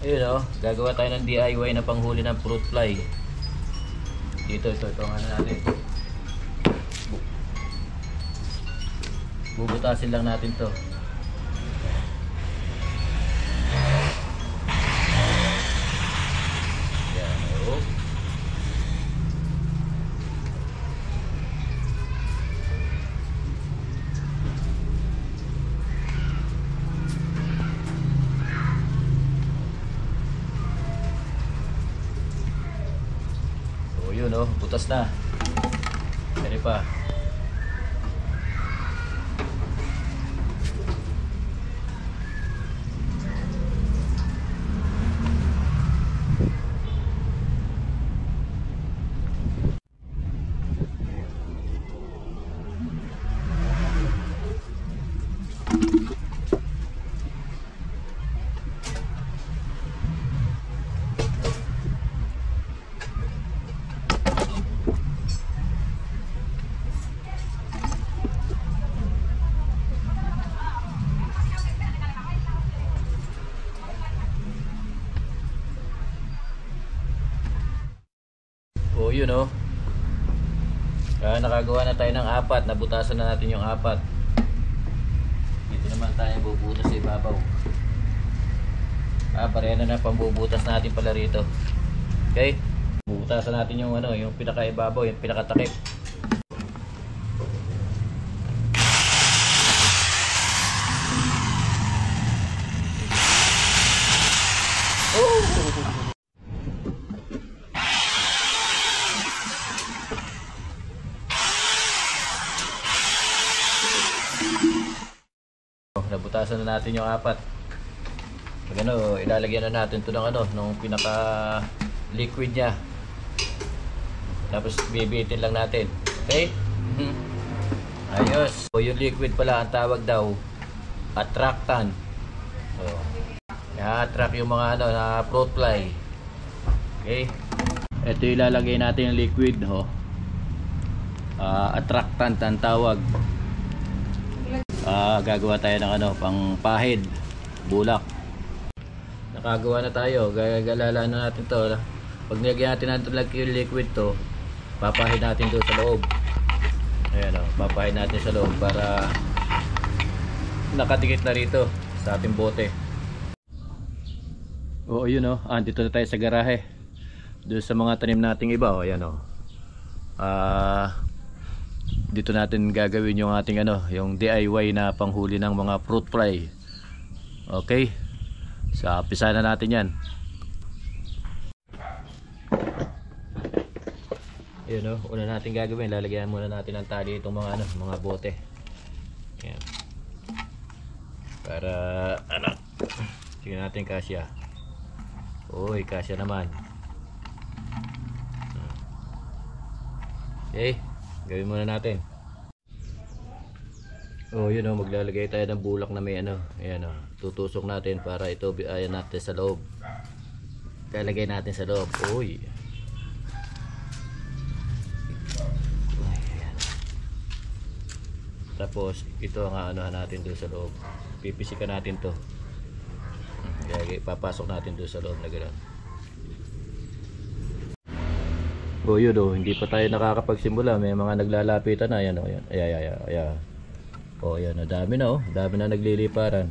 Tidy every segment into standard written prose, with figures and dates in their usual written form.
Ayun o, gagawa tayo ng DIY na panghuli ng fruit fly. Ito ang ano natin. Bubutasin lang natin to. Yan o. Yun oh, butas na. Pwede pa. O yun o. Nakagawa na tayo ng apat. Nabutasan na natin yung apat. Dito naman tayo bubutas sa ibabaw. Pareha na pambubutas natin pala rito. Okay? Bubutasan natin yung ano, yung pinaka-ibabaw, yung pinaka-takip. Nabutasan na natin yung apat. Pag ano, ilalagyan na natin ito ng ano, nung pinaka liquid nya. Tapos bibitin lang natin. Okay? Ayos. So yung liquid pala ang tawag daw attractant. So, i-attract yung mga ano na fruit fly. Okay? Ito ilalagay natin yung liquid ho. Attractant ang tawag. Gagawa tayo ng ano, pang pahid, bulak. Nakagawa na tayo. Gagalala na natin to. Pag nilagyan natin yung liquid to, papahid natin doon sa loob. Ayan o, papahid natin sa loob para nakadikit na rito sa ating bote. Oo, yun o, andito na tayo sa garahe. Doon sa mga tanim nating iba o, ayan o. Dito natin gagawin yung ating ano, yung DIY na panghuli ng mga fruit fly. Okay? Sa umpisa na natin yan. Ayun oh, una natin gagawin, lalagyan muna natin ng tali itong mga ano, mga bote. Ayan. Para ano, tingnan natin kasya. Uy, kasya naman. Okay, gawin muna natin. Oh, yun oh, maglalagay tayo ng bulak na may ano. Ayan oh, tutusok natin para ito ayan natin sa loob. Lalagay natin sa loob. Uy. Ayan. Tapos ito ang ano natin doon sa loob. Pipisikan natin to. Kaya papasok natin doon sa loob na gano'n. Oh, yun oh, hindi pa tayo nakakapagsimula. May mga naglalapitan na. Ayan oh, ayan. Ayan. Oh, ayan, dami na oh. Dami na nagliliparan.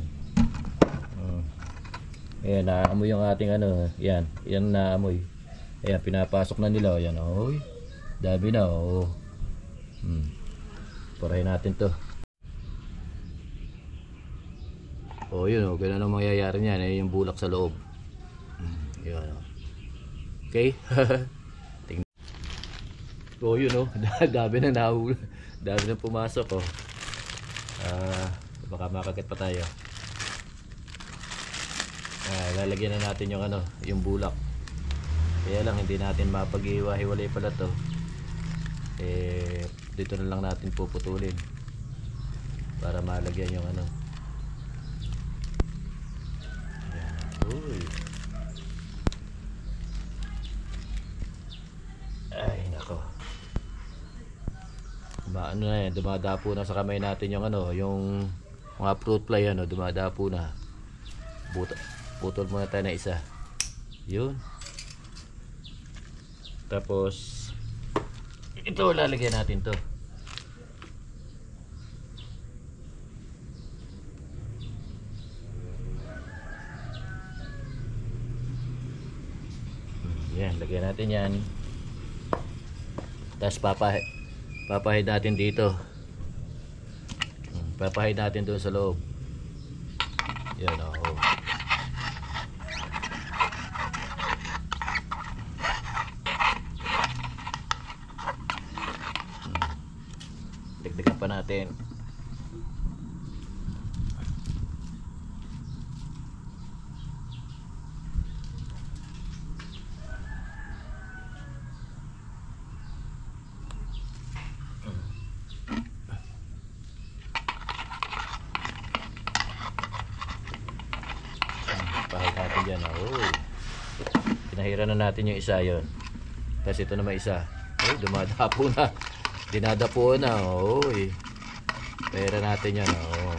Ayan, naamoy yung ating ano. Ayan, yan naamoy. Ayan, pinapasok na nila. Ayan, oh. Dami na oh. Parahin natin to. Oh, yun oh. Ganun ang mangyayari niyan. Ayan yung bulak sa loob. Ayan oh. Okay? Tingnan. Oh, yun oh. Dami na nahuli. Dami na pumasok oh. Baka makagat pa tayo. Lalagyan na natin yung ano, yung bulak. Kaya lang hindi natin mapag-iwa-hiwalay pala to. Dito na lang natin puputulin para malagyan yung ano. Ayan. Uy. Ay nako. Ano na yan, dumadapo na sa kamay natin yung ano, yung mga fruit fly ano, dumadapo na. Putol muna tayo na isa. Yun. Tapos ito, lalagyan natin to. Yan, lagyan natin yan. Tapos papahid natin dito. Papahid natin doon sa loob. Yan, oh. Dagdagan pa natin. Pahid natin dyan. Oh. Pinahiran na natin yung isa yon. Tapos ito naman isa. Oh, dumadapo na. Dinadapo na. Oy. Pera natin yan. Oh.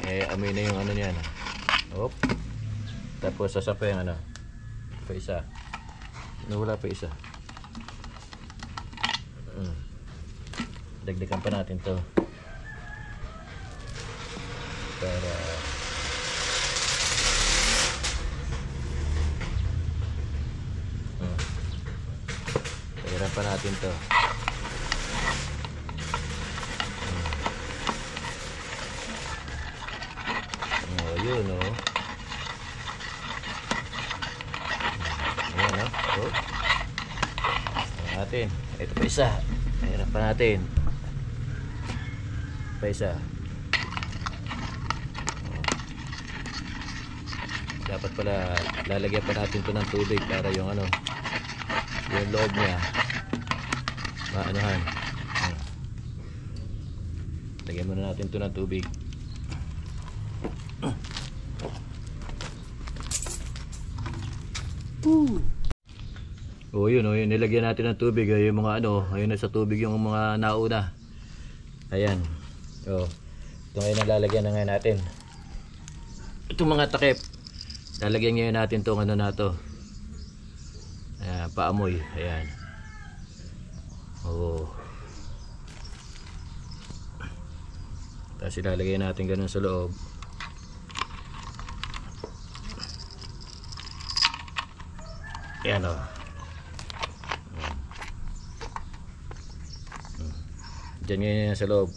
Amoy na yung ano niyan. Op. Tapos sasapa yung ano. Pa isa. Nawala pa isa. Dagdagan pa natin to. Para pa natin to. Oh, yun oh. Ayan oh. Oh. Natin. Ito pa isa. Ayan pa natin. Pa isa. Dapat pala lalagyan pa natin to ng tubig para yung ano, yung loob niya maanuhan. Lagyan muna natin to ng tubig. Oh yun, nilagyan natin ng tubig. Yung mga ano, ayun na sa tubig yung mga nauna. Ayan. Oh. Ito ngayon ang lalagyan na ngayon natin. Itong mga takip. Lalagyan ngayon natin tong ano na to. Ayan, paamoy. Ayan. Oh. Tapos ilalagay natin ganun sa loob. Ayan o. Diyan ngayon sa loob.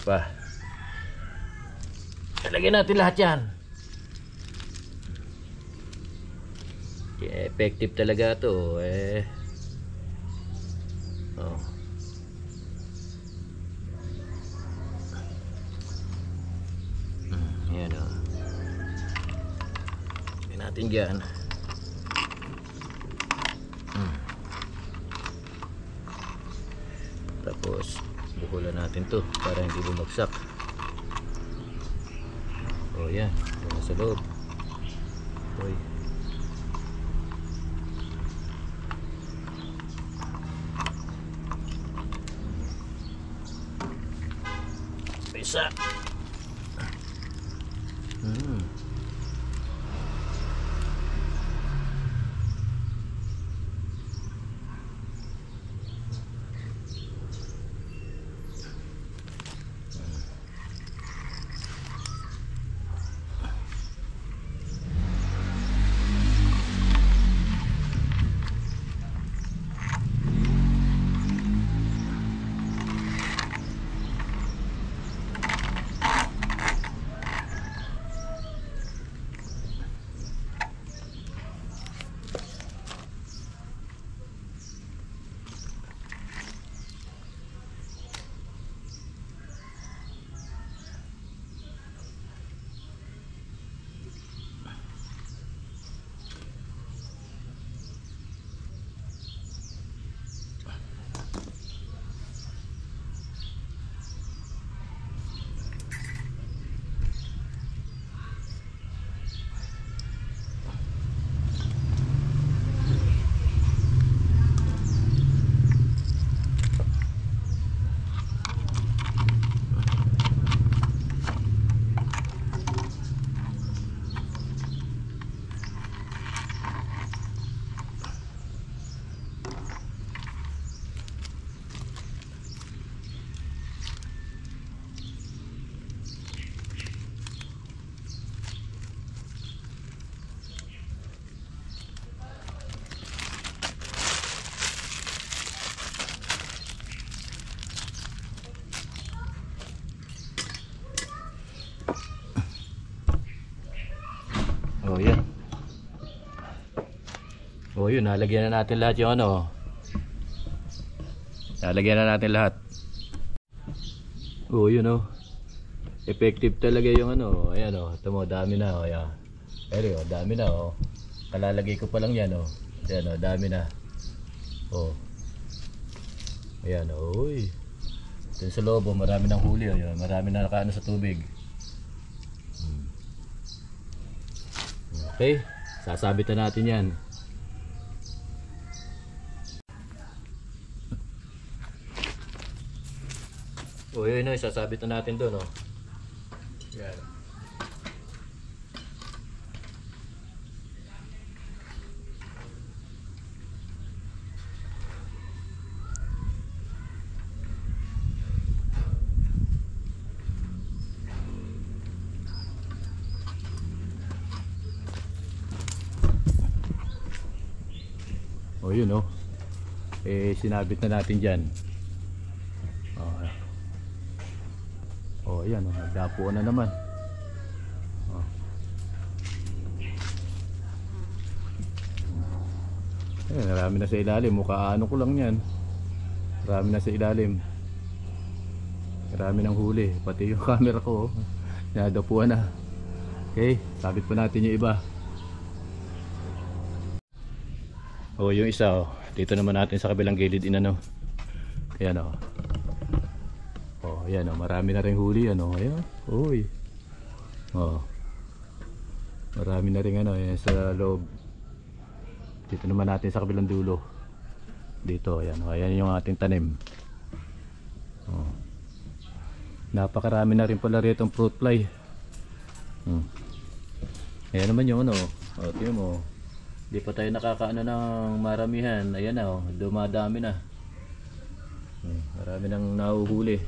Pa. Lagyan natin lahat yan. Effective talaga to eh. Oh. Yan o. Lagyan natin dyan. Tapos bukulan natin to para hindi bumagsak. Oh yan, yan sa loob. Oy. Isa. O yun, nalagyan na natin lahat yung ano. Nalagyan na natin lahat. O yun o. Effective talaga yung ano. Ayan o, ito mo, dami na o. Ayan. Ayan o, dami na o. Kalalagay ko pa lang yan o. Ayan o, dami na. O. Ayan o, uy. Dun sa loob o, marami ng huli o. Ayan, marami na nakaano sa tubig. Okay, sasabitan natin yan. O yun o, sasabitan natin doon o. Yan. O yun o. Sinabit na natin dyan. O yan o, nagdapuan na naman. Marami na sa ilalim. Mukha ano ko lang yan. Marami na sa ilalim. Marami ng huli. Pati yung camera ko nadapuan na. Okay, sabit pa natin yung iba. O yung isa o, dito naman natin sa kabilang gilid inano. Ayan o. O ayan o, marami na rin huli ano. Ayan. Uy. O. Marami na rin ano, ayan sa loob. Dito naman natin sa kabilang dulo. Dito ayan o, ayan yung ating tanim. O. Napakarami na rin pala rito ang fruit fly. Ayan naman yung ano. O tingnan mo. Di pa tayo nakakaano ng maramihan. Ayan na o, dumadami na. Marami nang nahuhuli.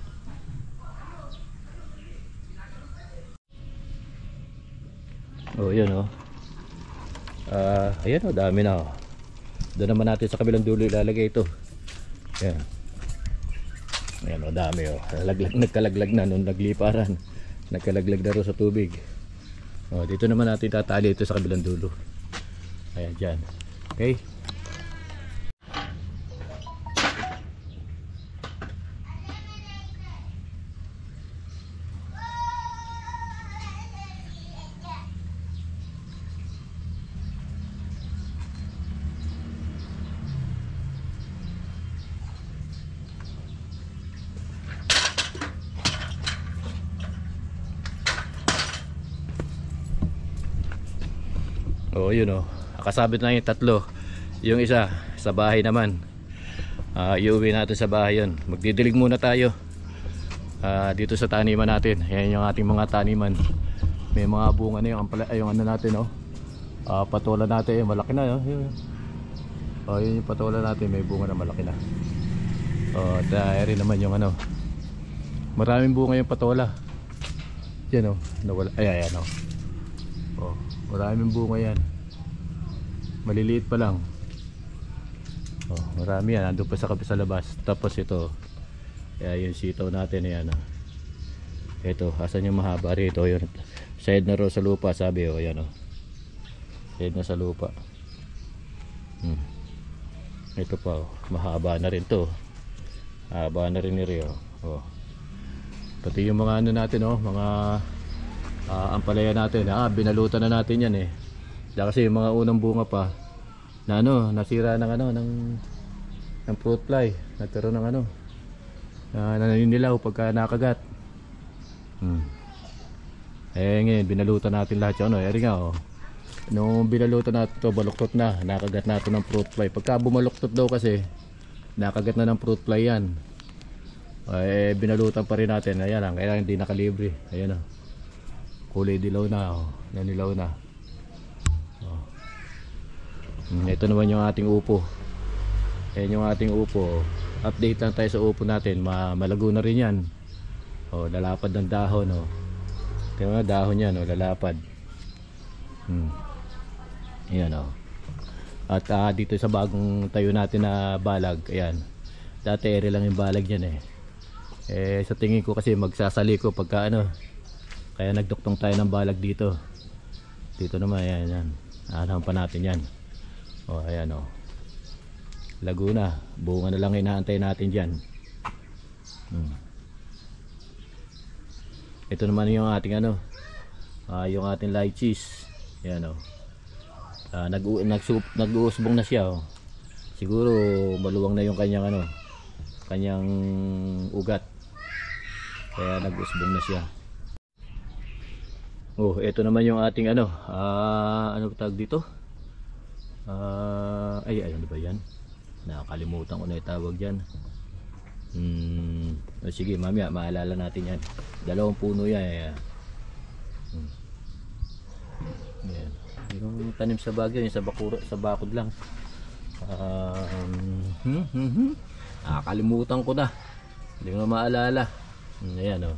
O yan o. Ayan o, dami na o. Doon naman natin sa kabilang dulo ilalagay ito. Ayan. Ayan o, dami o. Nagkalaglag na nung nagliparan. Nagkalaglag na rin sa tubig. O, dito naman natin tatali ito sa kabilang dulo. Ayan dyan. Okay. O yun o. Kasabit na yung tatlo. Yung isa sa bahay naman. Iuwi natin sa bahay yun. Magdidilig muna tayo dito sa taniman natin. Yan yung ating mga taniman. May mga bunga na yung ano natin no? Patola natin malaki na yun yung patola natin, may bunga na malaki na. At rin naman yung ano, maraming bunga yung patola. Yan o, nawala. Ayan o. Maraming bunga yan. Maliliit pa lang. Marami yan. Andun pa sa labas. Tapos ito. Yung sitaw natin. Ayan. Ito. Asan yung mahaba rito? Yun. Side na ro sa lupa. Sabi o. Ayan o. Side na sa lupa. Ito pa o. Mahaba na rin to. Mahaba na rin ni Rio. Pati yung mga ano natin o. Mga ampalaya natin. Binalutan na natin yan eh. Kasi yung mga unang bunga pa na ano, nasira ng ano ng fruit fly, nagkaroon ng ano naninilaw pagka nakagat. Ngayon binalutan natin lahat yung ano, nga oh. Nung binalutan natin to, baluktot na, nakagat natin ng fruit fly. Pagka bumaluktot daw kasi nakagat na ng fruit fly yan. Binalutan pa rin natin. Ayan lang, kaya hindi nakalibre. Ayan oh. Kulay dilaw na oh, nanilaw na. Ito naman yung ating upo. Ayan yung ating upo. Update lang tayo sa upo natin. Malago na rin yan. Lalapad ng dahon. Kaya mga dahon yan, lalapad. Ayan o. At dito sa bagong tayo natin na balag, ayan. Dati ere lang yung balag yan sa tingin ko kasi magsasali ko pagka ano. Kaya nagduktong tayo ng balag dito. Dito naman, ayan. Anahan pa natin yan. Oh, ayan oh. Laguna, bunga na lang inaantay natin dyan. Ito naman yung ating ano, yung ating lychees. Ayan oh. Nag-uusbong na siya oh. Siguro maluwang na yung kanyang ano, kanyang ugat. Kaya nag-usbong na siya. Oh, ito naman yung ating ano, ano tawag dito? Ay, ano ba yan? Nakakalimutan ko na itawag dyan. Sige, mamaya maalala natin yan. 2 puno yan. Yan. Yung tanim sa Baguio, yung sa bakod lang. Nakakalimutan ko na. Hindi ko na maalala. Ayan o.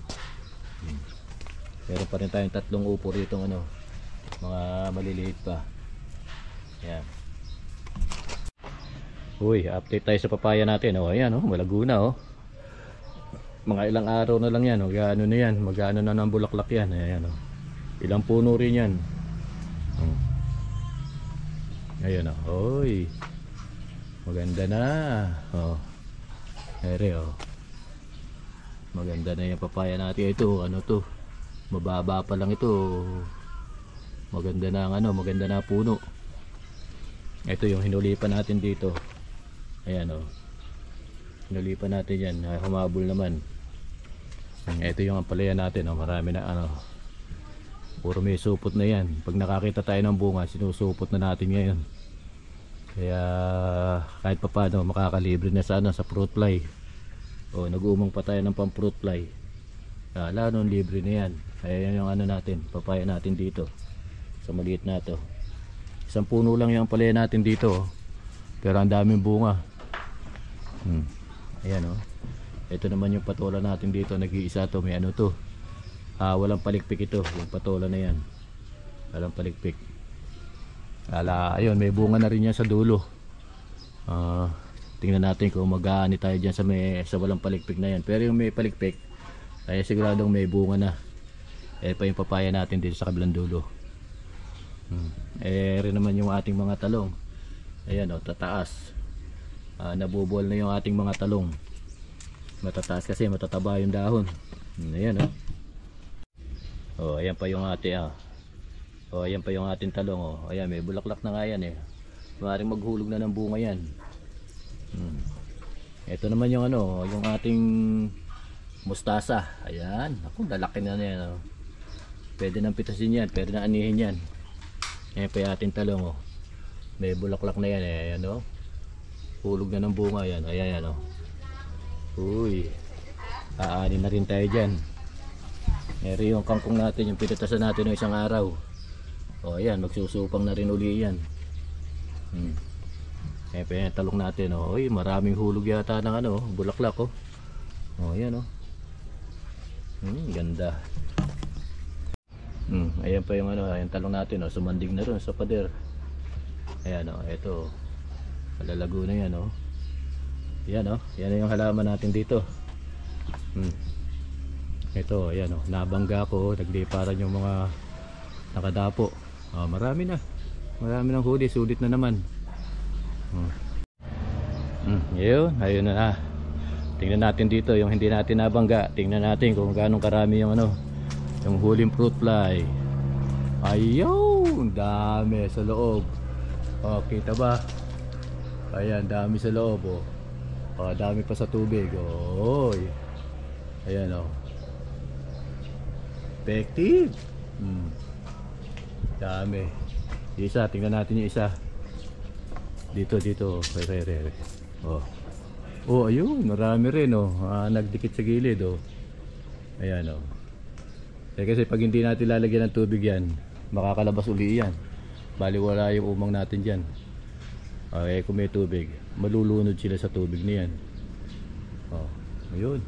Meron pa rin tayong 3 upo rito, ano, mga maliliit pa. Ayan. Uy, update tayo sa papaya natin. Oh, ayan oh, malago na oh. Mga ilang araw na lang yan. Oh, gaano na yan, magano na ng bulaklak yan. Ayan oh. Ilang puno rin yan. Ayan oh. Uy. Maganda na. Oh. Ere oh. Maganda na yung papaya natin. Ito, ano to? Mababa pa lang ito. Maganda na ang ano, maganda na puno. Ito yung hinulipan natin dito. Ayan o. Hinulipan natin yan. Humabol naman. Ito yung ampalaya natin o. Marami na ano. Puro may supot na yan. Pag nakakita tayo ng bunga, sinusupot na natin ngayon. Kaya kahit pa paano makakalibre na sana sa fruit fly. O, nag-uumang pa tayo ng pang fruit fly. Lalo libre na yan. Ayan yung ano natin, papaya natin dito. Sa maliit na to. Isang puno lang yung ampalaya natin dito. Pero ang daming bunga. Ayan o. Ito naman yung patola natin dito. Nag-iisa to. May ano to. Walang palikpik ito. Yung patola na yan. Walang palikpik. Ayun, may bunga na rin yan sa dulo. Tingnan natin kung mag-aani tayo dyan sa walang palikpik na yan. Pero yung may palikpik, kaya siguradong may bunga na. Pa yung papaya natin dito sa kabilang dulo. Rin naman yung ating mga talong. Ayan o, tataas. Nabubol na yung ating mga talong. Matataas kasi matataba yung dahon. Ayan o. Ayan pa yung ating ayan pa yung ating talong o. Ayan, may bulaklak na nga yan eh. Maaaring maghulog na ng bunga yan. Ito naman yung ano, yung ating mustasa. Ayan, ako, lalaki na yan o. Pwede nang pitasin yan, pwede nang anihin yan. Ayan pa yung ating talong o. May bulaklak na yan eh. Ayan o. Hulog na ng bunga yan. Ayan o. Uy. Aanin na rin tayo dyan. Eri yung kangkong natin, yung pinatasan natin ng isang araw. O ayan, magsusupang na rin uli yan. Ayan pa yung talong natin o. Uy, maraming hulog yata ng ano, bulaklak o. O ayan o. Ganda. Ayan pa yung ano, yung talong natin o. Sumandig na rin sa pader. Ayan o, eto. Malalago na yan o. Yan o, yan yung halaman natin dito. Ito, ayan o, nabangga ko. Nagliparan yung mga nakadapo. Marami na. Marami ng huli, sulit na naman. Ayun na. Tingnan natin dito yung hindi natin nabangga. Tingnan natin kung gaano karami yung ano, yung huling fruit fly. Ayun, dami sa loob. Kita ba? Ayan, dami sa loob oh. Dami pa sa tubig. Oy. Ayan oh. Effective. Dami. Isa, tingnan natin yung isa. Dito. Re. Oh, ayun, marami rin oh. Nagdikit sa gilid oh. Ayan oh. Kasi pag hindi natin lalagyan ng tubig yan, makakalabas uli yan. Baliwala yung umang natin dyan. Kung may tubig, malulunod sila sa tubig na yan. Ayun.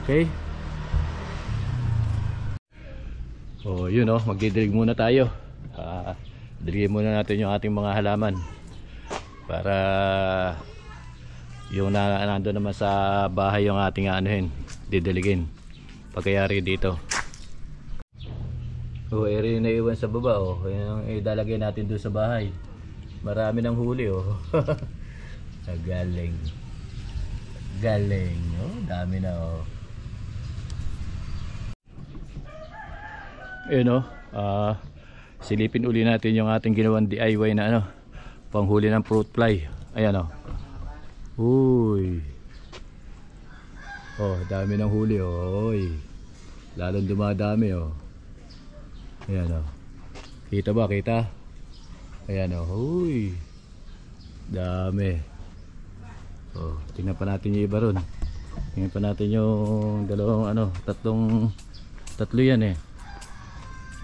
Okay. Yun oh, magdidilig muna tayo. Diligin muna natin yung ating mga halaman para yung nandun naman sa bahay yung ating anuhin, didiligin pagkayari dito. Eri na iwan sa baba oh. Yung idalagay natin doon sa bahay. Marami ng huli oh. Galing. Galing. Oh, dami na oh. Ayun oh. Silipin uli natin yung ating ginawang DIY na ano, panghuli ng fruit fly. Ayan oh. Uy. Oh, dami ng huli oh. Oy. Lalong dumadami oh. Ayan oh. Kita ba? Kita? Ayan oh. Uy. Dami. Oh, tingnan pa natin yung iba ron. Tingnan pa natin yung dalawang ano, tatlo yan eh.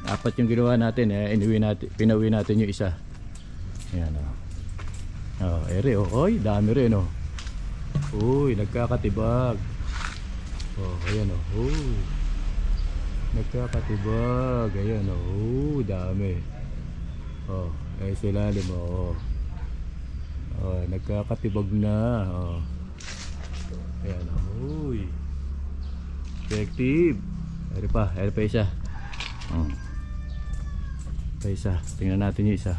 Apat yung ginawa natin eh, pinawi natin yung isa. Ayan oh. Oh, ere oh. Oy, dami rin oh. Uy, nagkakatibag. Oh, ayan oh. Uy. Nagkakatibag. Ayan oh. Dami. Oh, ay silalim oh. Oh, nagkakatibag na. Oh. Ayan oh. Uy. Effective. Ere pa isa. Pa isa. Tingnan natin yung isa.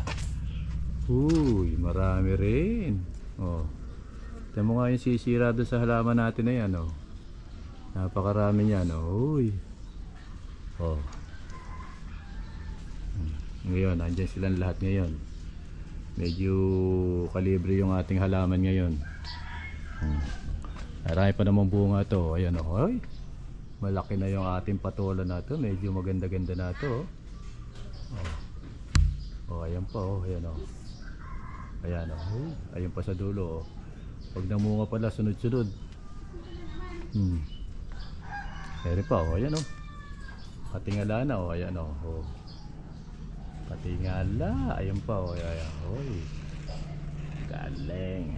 Uy, marami rin. Oh. Tignan mo nga yung sisira doon sa halaman natin na yan oh. Napakarami niyan oh. Uy. Oh. Ngayon, andyan silang lahat ngayon. Medyo kalibre yung ating halaman ngayon. Marami pa namang bunga to. Ayan oh. Ay, malaki na yung ating patola na to. Medyo maganda-ganda na to oh. Oh, ayan pa oh. Ayan oh. Ayan oh. Ayun pa sa dulo oh. Pag namunga pala sunod-sunod. Meron pa oh. Ayan oh. Patingala na oh. Ayan oh. Oh. Patingala. Ayan pa oh. Ayan. Oy. Galing.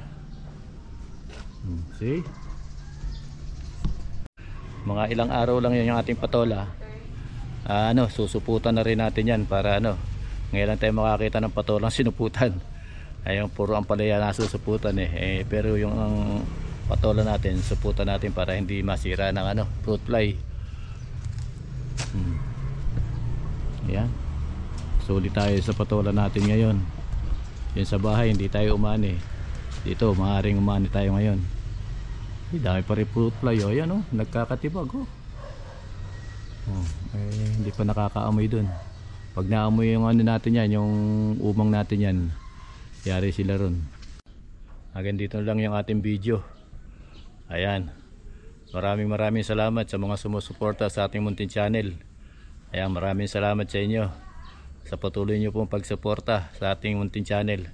See? Mga ilang araw lang yan yung ating patola. Susuputan na rin natin yan para ano. Ngayon lang tayo makakita ng patolang sinuputan. Ayun, puro ang palaya na susuputan eh. Pero yung patola natin, suputan natin para hindi masira ng ano, fruit fly. Ayan. Sulit tayo sa patola natin ngayon. Yan sa bahay, hindi tayo umani. Dito, maaaring umani tayo ngayon. Dami pa rin fruit fly oh. Ayan oh, nagkakatibag oh. Hindi pa nakakaamoy dun. Pag naamoy yung ano natin yan, yung umang natin yan, yari sila ron. Hanggang dito lang yung ating video. Ayan. Maraming salamat sa mga sumusuporta sa ating munting channel. Ayan, maraming salamat sa inyo sa patuloy nyo pong pagsuporta sa ating munting channel.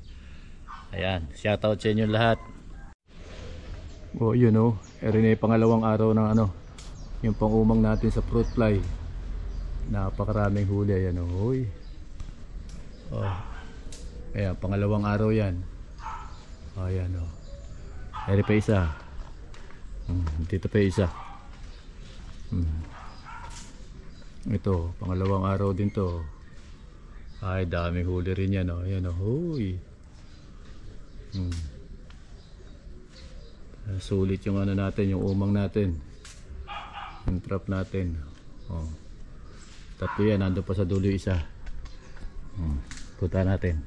Ayan, shoutout sa inyo lahat. Oh, yun oh. Erin ay pangalawang araw ng ano, yung pang-umang natin sa fruit fly. Napakaraming huli. Ayan oh. Uy. Oh. Ayan, pangalawang araw yan. Oh, ayan oh. Erin pa isa. Dito pa isa. Ito, pangalawang araw din to. Ay, daming huli rin yan oh. Ayan oh. Uy. Sulit yung ano natin, yung umang natin, yung trap natin oh. Tatlo yan, nandun pa sa dulo isa. Punta natin.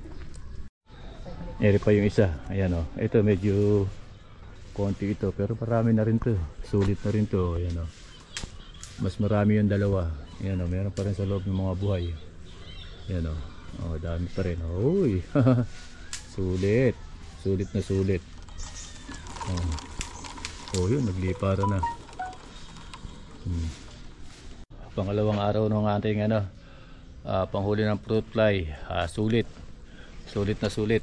Eri pa yung isa. Ayan oh. Ito medyo konti ito, pero marami na rin to. Sulit na rin to. Ayan oh. Mas marami yung dalawa. Ayan oh. Meron pa rin sa loob ng mga buhay. Ayan oh. Oh, dami pa rin. Uy. Sulit. Sulit na sulit. Oh, yun, naglipara na. Pangalawang araw ng ating ano, panghuli ng fruit fly. Sulit. Sulit na sulit.